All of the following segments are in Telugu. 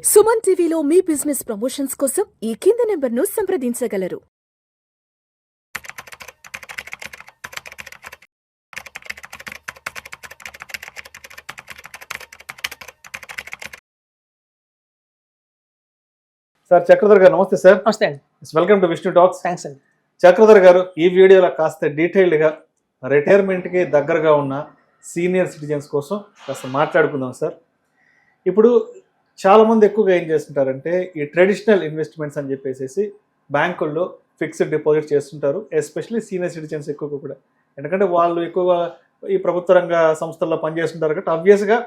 సుమన్ టీవీలో మీ బిజినెస్ ప్రమోషన్స్ కోసం ఈ కింది నెంబర్ను సంప్రదించగలరు. సార్ చక్రధర్ గారు నమస్తే సార్. నమస్తే అండి. Welcome to Vishnu talks. Thanks అండి. చక్రధర్ గారు, ఈ వీడియోలో కాస్త డీటెయిల్డ్గా రిటైర్మెంట్కి దగ్గరగా ఉన్న సీనియర్ సిటిజన్స్ కోసం కాస్త మాట్లాడుకుందాం సార్. ఇప్పుడు చాలామంది ఎక్కువగా ఏం చేస్తుంటారంటే ఈ ట్రెడిషనల్ ఇన్వెస్ట్మెంట్స్ అని చెప్పేసి బ్యాంకుల్లో ఫిక్స్డ్ డిపాజిట్ చేస్తుంటారు, ఎస్పెషల్లీ సీనియర్ సిటిజన్స్ ఎక్కువగా కూడా. ఎందుకంటే వాళ్ళు ఎక్కువగా ఈ ప్రభుత్వ రంగ సంస్థల్లో పనిచేస్తుంటారు కాబట్టి ఆబ్వియస్గా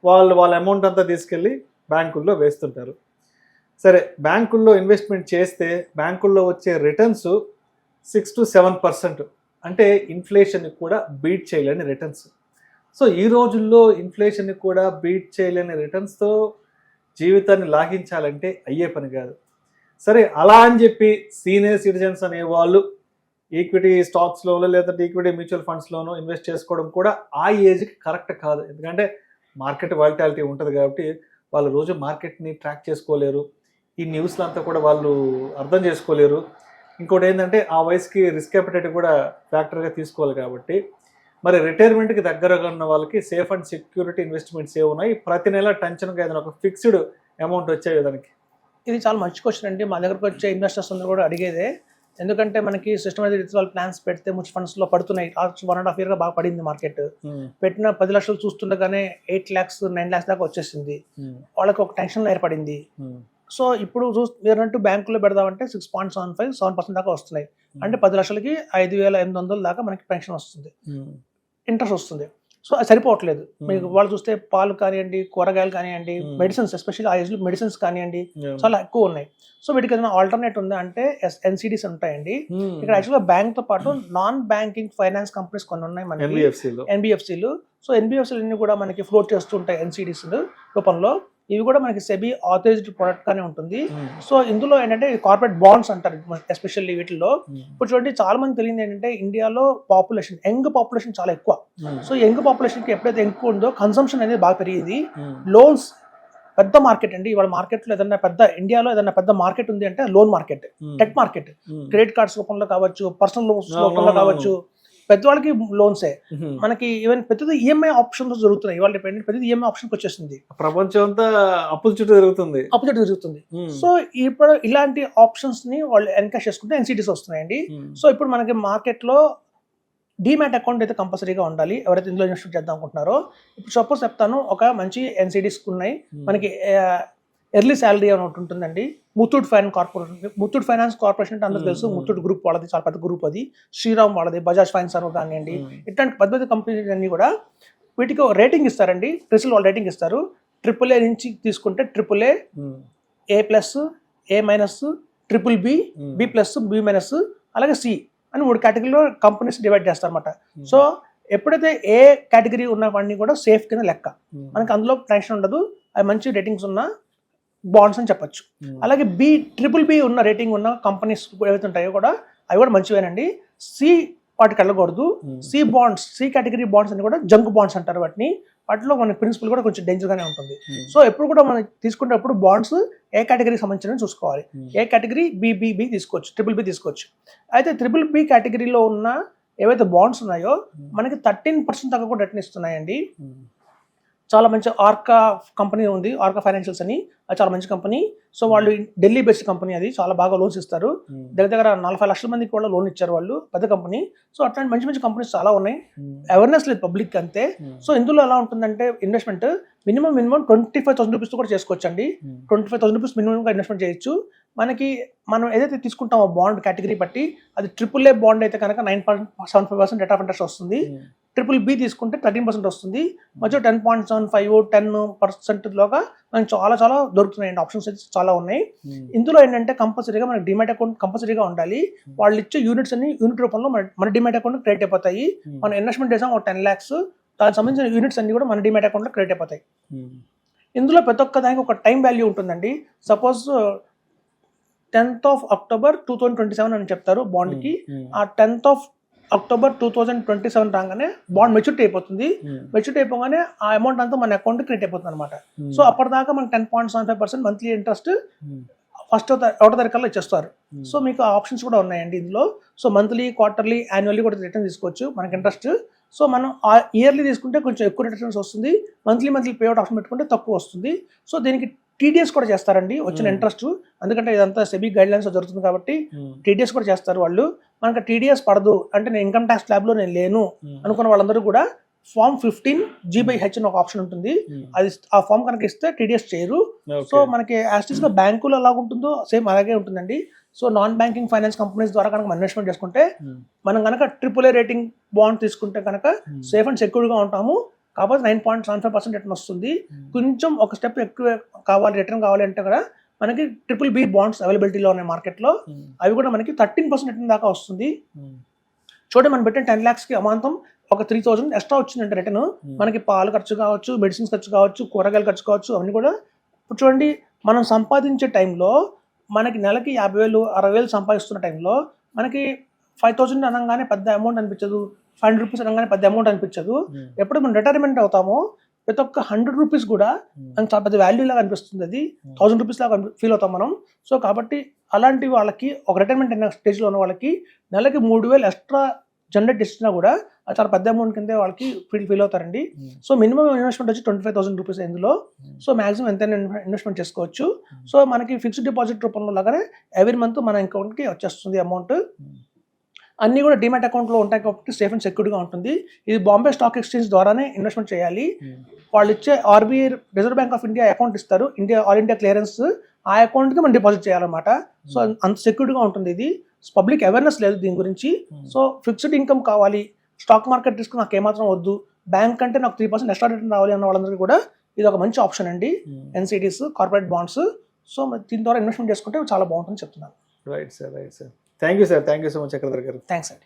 వాళ్ళ అమౌంట్ అంతా తీసుకెళ్ళి బ్యాంకుల్లో వేస్తుంటారు. సరే, బ్యాంకుల్లో ఇన్వెస్ట్మెంట్ చేస్తే బ్యాంకుల్లో వచ్చే రిటర్న్స్ 6 to 7%, అంటే ఇన్ఫ్లేషన్ని కూడా బీట్ చేయలేని రిటర్న్స్. సో ఈ రోజుల్లో ఇన్ఫ్లేషన్ని కూడా బీట్ చేయలేని రిటర్న్స్తో జీవితాన్ని లాగించాలంటే అయ్యే పని కాదు. సరే, అలా అని చెప్పి సీనియర్ సిటిజన్స్ అనేవాళ్ళు ఈక్విటీ స్టాక్స్లోనో లేదంటే ఈక్విటీ మ్యూచువల్ ఫండ్స్లోనో ఇన్వెస్ట్ చేసుకోవడం కూడా ఆ ఏజ్కి కరెక్ట్ కాదు. ఎందుకంటే మార్కెట్ వాలిటాలిటీ ఉంటుంది కాబట్టి వాళ్ళు రోజు మార్కెట్ని ట్రాక్ చేసుకోలేరు, ఈ న్యూస్లు అంతా కూడా వాళ్ళు అర్థం చేసుకోలేరు. ఇంకోటి ఏంటంటే ఆ వయసుకి రిస్క్ అపెటైట్ కూడా ఫ్యాక్టర్గా తీసుకోవాలి. కాబట్టి మరి రిటైర్మెంట్కి దగ్గరగా ఉన్న వాళ్ళకి సేఫ్ అండ్ సెక్యూరిటీ ఇన్వెస్ట్మెంట్స్ ఏ ఉన్నాయి, ప్రతి నెల టెన్షన్గా ఏదైనా ఒక ఫిక్స్డ్ అమౌంట్ వచ్చే విధానికి? ఇది చాలా మంచి క్వశ్చన్ అండి. మా దగ్గరకు వచ్చే ఇన్వెస్టర్స్ అందరూ కూడా అడిగేదే. ఎందుకంటే మనకి సిస్టమేటిక్ వాళ్ళు ప్లాన్స్ పెడితే మ్యూచువల్ ఫండ్స్లో పడుతున్నాయి. లాస్ట్ 1.5 year బాగా పడింది మార్కెట్. పెట్టిన 10 లక్షలు చూస్తుండగానే 8 lakhs 9 lakhs దాకా వచ్చేసింది. వాళ్ళకి ఒక టెన్షన్ ఏర్పడింది. సో ఇప్పుడు మీరంటూ బ్యాంకులో పెడదామంటే 6.75 7% దాకా వస్తున్నాయి. అంటే 10 లక్షలకి 5,800 దాకా మనకి పెన్షన్ వస్తుంది, ఇంట్రెస్ట్ వస్తుంది. సో అది సరిపోవట్లేదు. మీకు వాళ్ళు చూస్తే పాలు కానివ్వండి, కూరగాయలు కానివ్వండి, మెడిసిన్స్ ఎస్పెషల్లీ ఆ ఏజ్లో మెడిసిన్స్ కానివ్వండి చాలా ఎక్కువ ఉన్నాయి. సో వీటికి ఏదైనా ఆల్టర్నేట్ ఉందా అంటే ఎన్సిడీస్ ఉంటాయండి. ఇక్కడ యాక్చువల్గా బ్యాంక్తో పాటు నాన్ బ్యాంకింగ్ ఫైనాన్స్ కంపెనీస్ కొన్ని ఉన్నాయి మనకి, ఎన్బిఎఫ్సిలు. సో ఎన్బిఎఫ్సిలు కూడా మనకి ఫ్లోట్ చేస్తూ ఉంటాయి ఎన్సిడీస్ రూపంలో. ఇవి కూడా మనకి సెబీ ఆథరైజ్డ్ ప్రొడక్ట్ గానే ఉంటుంది. సో ఇందులో ఏంటంటే కార్పొరేట్ బాండ్స్ అంటారు ఎస్పెషల్లీ వీటిల్లో. ఇప్పుడు చూడండి, చాలా మంది తెలియదు ఏంటంటే ఇండియాలో పాపులేషన్, యంగ్ పాపులేషన్ చాలా ఎక్కువ. సో యంగ్ పాపులేషన్ కి ఎప్పుడైతే ఎక్కువ ఉందో కన్సంప్షన్ అనేది బాగా పెరిగింది. లోన్స్ పెద్ద మార్కెట్ అండి. ఇవాళ మార్కెట్లో ఏదైనా పెద్ద, ఇండియాలో ఏదైనా పెద్ద మార్కెట్ ఉంది అంటే loan market, tech market. Credit cards రూపంలో కావచ్చు, పర్సనల్ లోన్స్ రూపంలో కావచ్చు, పెద్దవాళ్ళకి లోన్సే. మనకి ఈవెన్ పెద్దది ఈఎంఐ ఆప్షన్స్ జరుగుతున్నాయి. ఇవాళ పెద్దది ఈఎంఐ ఆప్షన్కి వచ్చేసింది. ప్రపంచం అంతా అప్పుల చుట్టూ జరుగుతుంది. సో ఇప్పుడు ఇలాంటి ఆప్షన్స్ ని వాళ్ళు ఎన్కాష్ చేసుకుంటే ఎన్సిటీస్ వస్తున్నాయండి. సో ఇప్పుడు మనకి మార్కెట్ లో డీమ్యాట్ అకౌంట్ అయితే కంపల్సరీగా ఉండాలి ఎవరైతే ఇందులో ఇన్వెస్ట్ చేద్దాం అనుకుంటున్నారో. ఇప్పుడు సపోజ్ చెప్తాను, ఒక మంచి ఎన్సిటీస్ ఉన్నాయి మనకి. ఎర్లీ శాలరీ అని ఒకటి ఉంటుందండి. ముత్తూట్ ఫైనాన్స్ కార్పొరేషన్ అంటే అందరూ తెలుసు. ముత్తూట్ గ్రూప్ వాళ్ళది చాలా పెద్ద గ్రూప్ అది. శ్రీరామ్ వాళ్ళది, బజాజ్ ఫైనాన్స్ కానివ్వండి, ఇట్లాంటి పెద్ద పెద్ద కంపెనీస్ అన్ని కూడా వీటికి రేటింగ్ ఇస్తారండి. క్రిసిల్ వాళ్ళు రేటింగ్ ఇస్తారు. AAA నుంచి తీసుకుంటే AAA, A+, A-, BBB, B+, B-, అలాగే C అని 3 కేటగిరీలో కంపెనీస్ డివైడ్ చేస్తారన్నమాట. సో ఎప్పుడైతే ఏ కేటగిరీ ఉన్నవన్నీ కూడా సేఫ్ కింద లెక్క. మనకి అందులో టెన్షన్ ఉండదు. అవి మంచి రేటింగ్స్ ఉన్న బాండ్స్ అని చెప్పొచ్చు. అలాగే BBB ఉన్న రేటింగ్ ఉన్న కంపెనీస్ ఏవైతే ఉంటాయో కూడా అవి కూడా మంచివేనండి. C వాటికి వెళ్ళకూడదు. C కేటగిరీ బాండ్స్ అని కూడా జంక్ బాండ్స్ అంటారు వాటిని. వాటిలో మన ప్రిన్సిపల్ కూడా కొంచెం డేంజర్గానే ఉంటుంది. సో ఎప్పుడు కూడా మనం తీసుకునేటప్పుడు బాండ్స్ ఏ కేటగిరీకి సంబంధించిన చూసుకోవాలి. ఏ కేటగిరీ BBB తీసుకోవచ్చు, BBB తీసుకోవచ్చు. అయితే BBB కేటగిరీలో ఉన్న ఏవైతే బాండ్స్ ఉన్నాయో మనకి 13% దాకా కూడా రిటర్న్ ఇస్తున్నాయండి. చాలా మంచి ఆర్కా కంపెనీ ఉంది, ఆర్కా ఫైనాన్షియల్స్ అని. అది చాలా మంచి కంపెనీ. సో వాళ్ళు ఢిల్లీ బేస్డ్ కంపెనీ, అది చాలా బాగా లోన్స్ ఇస్తారు. దగ్గర 40 లక్షల మందికి కూడా లోన్ ఇచ్చారు వాళ్ళు, పెద్ద కంపెనీ. సో అట్లాంటి మంచి మంచి కంపెనీస్ చాలా ఉన్నాయి. అవేర్నెస్ లేదు పబ్లిక్ అంతే. సో ఇందులో ఎలా ఉంటుందంటే ఇన్వెస్ట్మెంట్ మినిమం 25,000 రూపీస్ కూడా చేసుకోవచ్చు అండి. 25,000 రూపీస్ మినిమంగా ఇన్వెస్ట్మెంట్ చేయొచ్చు. మనం ఏదైతే తీసుకుంటామో బాండ్ కేటగిరీ బట్టి, అది AAA బాండ్ అయితే కనుక 9.75% రేట్ ఆఫ్ ఇంట్రెస్ట్ వస్తుంది. BBB తీసుకుంటే 13% వస్తుంది. మధ్య 10.75 10% లోగా మనకి చాలా చాలా దొరుకుతున్నాయండి. ఆప్షన్స్ అయితే చాలా ఉన్నాయి. ఇందులో ఏంటంటే కంపల్సరీగా మనకి డిమాట్ అకౌంట్ కంపల్సరీగా ఉండాలి. వాళ్ళు ఇచ్చే యూనిట్స్ అన్ని యూనిట్ రూపంలో మన డిమాట్ అకౌంట్ క్రియేట్ అయిపోతాయి. మనం ఇన్వెస్ట్మెంట్ చేసాం ఒక 10 lakhs, దానికి సంబంధించిన యూనిట్స్ అన్ని కూడా మన డిమాట్ అకౌంట్లో క్రియేట్ అయిపోతాయి. ఇందులో ప్రతి ఒక్క దానికి ఒక టైం వాల్యూ ఉంటుందండి. సపోజ్ 10th of October 2027 అని చెప్తారు బాండ్కి. ఆ 10th of అక్టోబర్ 2027 రాగానే బాండ్ మెచ్యూరిటీ అయిపోతుంది. మెచ్యూరిటీ అయిపోగానే ఆ అమౌంట్ అంతా మన అకౌంట్ క్రియేట్ అయిపోతుంది అనమాట. సో అప్పటిదాకా మనకి 10.75% మంత్లీ ఇంట్రెస్ట్ ఫస్ట్ ఒకటో తారీఖుల్లో ఇచ్చేస్తారు. సో మీకు ఆప్షన్స్ కూడా ఉన్నాయండి ఇందులో. సో మంత్లీ, క్వార్టర్లీ, యాన్యువల్లీ కూడా రిటర్న్ తీసుకోవచ్చు మనకి ఇంట్రెస్ట్. సో మనం ఇయర్లీ తీసుకుంటే కొంచెం ఎక్కువ రిటర్న్స్ వస్తుంది, మంత్లీ పేఅవుట్ ఆప్షన్ పెట్టుకుంటే తక్కువ వస్తుంది. సో దీనికి టీడీఎస్ కూడా చేస్తారండి వచ్చిన ఇంట్రెస్ట్, ఎందుకంటే ఇదంతా సెబీ గైడ్ లైన్స్ జరుగుతుంది కాబట్టి టీడీఎస్ కూడా చేస్తారు వాళ్ళు. మనకి టీడీఎస్ పడదు అంటే నేను ఇన్కమ్ ట్యాక్స్ స్లాబ్లో నేను లేను అనుకున్న వాళ్ళందరూ కూడా ఫామ్ 15G/H అని ఒక ఆప్షన్ ఉంటుంది, అది ఆ ఫామ్ కనుక ఇస్తే టీడీఎస్ చేయరు. సో మనకి యాస్టిస్ గా బ్యాంకులో ఎలా ఉంటుందో సేమ్ అలాగే ఉంటుందండి. So non banking finance companies ద్వారా కనుక ఇన్వెస్ట్మెంట్ చేసుకుంటే మనం కనుక AAA రేటింగ్ బాండ్ తీసుకుంటే కనుక సేఫ్ అండ్ సెక్యూర్గా ఉంటాము. కాకపోతే 9.75% రిటర్న్ వస్తుంది. కొంచెం ఒక స్టెప్ ఎక్కువ కావాలి, రిటర్న్ కావాలి అంటే కూడా మనకి BBB బాండ్స్ అవైలబిలిటీలో ఉన్నాయి మార్కెట్లో. అవి కూడా మనకి 13% రిటర్న్ దాకా వస్తుంది. చూడండి మనం పెట్టిన 10 lakhsకి అమాంతం ఒక 3,000 ఎక్స్ట్రా వచ్చిందంటే రిటర్న్. మనకి పాలు ఖర్చు కావచ్చు, మెడిసిన్స్ ఖర్చు కావచ్చు, కూరగాయలు ఖర్చు కావచ్చు, అవన్నీ కూడా. ఇప్పుడు చూడండి మనం సంపాదించే టైంలో మనకి నెలకి 50,000, 60,000 సంపాదిస్తున్న టైంలో మనకి 5,000 అనగానే పెద్ద అమౌంట్ అనిపించదు, 500 రూపీస్ అనగానే పెద్ద అమౌంట్ అనిపించదు. ఎప్పుడు మనం రిటైర్మెంట్ అవుతామో ప్రతి ఒక్క 100 రూపీస్ కూడా మనకి చాలా పెద్ద వాల్యూ లాగా అనిపిస్తుంది, అది 1000 రూపీస్ లాగా ఫీల్ అవుతాం మనం. సో కాబట్టి అలాంటి వాళ్ళకి ఒక రిటైర్మెంట్ అయిన స్టేజ్లో ఉన్న వాళ్ళకి నెలకి 3,000 ఎక్స్ట్రా జనరేట్ చేసినా కూడా అది చాలా పెద్ద అమౌంట్ కింద వాళ్ళకి ఫీల్ అవుతారండి. సో మినిమం ఇన్వెస్ట్మెంట్ వచ్చి 25,000 రూపీస్ ఇందులో. సో మాక్సిమం ఎంతైనా ఇన్వెస్ట్మెంట్ చేసుకోవచ్చు. సో మనకి ఫిక్స్డ్ డిపాజిట్ రూపంలో లాగానే ఎవ్రీ మంత్ మన అకౌంట్కి వచ్చేస్తుంది అమౌంట్. అన్నీ కూడా డిమాట్ అకౌంట్లో ఉంటాయి కాబట్టి సేఫ్ అండ్ సెక్యూర్గా ఉంటుంది. ఇది బాంబే స్టాక్ ఎక్స్చేంజ్ ద్వారానే ఇన్వెస్ట్మెంట్ చేయాలి. వాళ్ళు ఇచ్చే RBI reserve bank of India account ఇస్తారు, ఆల్ ఇండియా క్లియరెన్స్, ఆ అకౌంట్కి మనం డిపాజిట్ చేయాలన్నమాట. సో అంత సెక్యూర్గా ఉంటుంది ఇది. పబ్లిక్ అవేర్నెస్ లేదు దీని గురించి. సో ఫిక్స్డ్ ఇన్కమ్ కావాలి, స్టాక్ మార్కెట్ రిస్క్ నాకు ఏమాత్రం వద్దు, బ్యాంక్ అంటే నాకు 3% ఎక్స్ట్రా రిటర్న్ రావాలి అన్న వాళ్ళందరికీ కూడా ఇది ఒక మంచి ఆప్షన్ అండి, NCDs, కార్పొరేట్ బాండ్స్. సో దీని ద్వారా ఇన్వెస్ట్మెంట్ చేసుకుంటే చాలా బాగుంటుందని చెప్తున్నాను. Right sir, right sir. Thank you so much Chakradhar గారు. థ్యాంక్స్ అండి.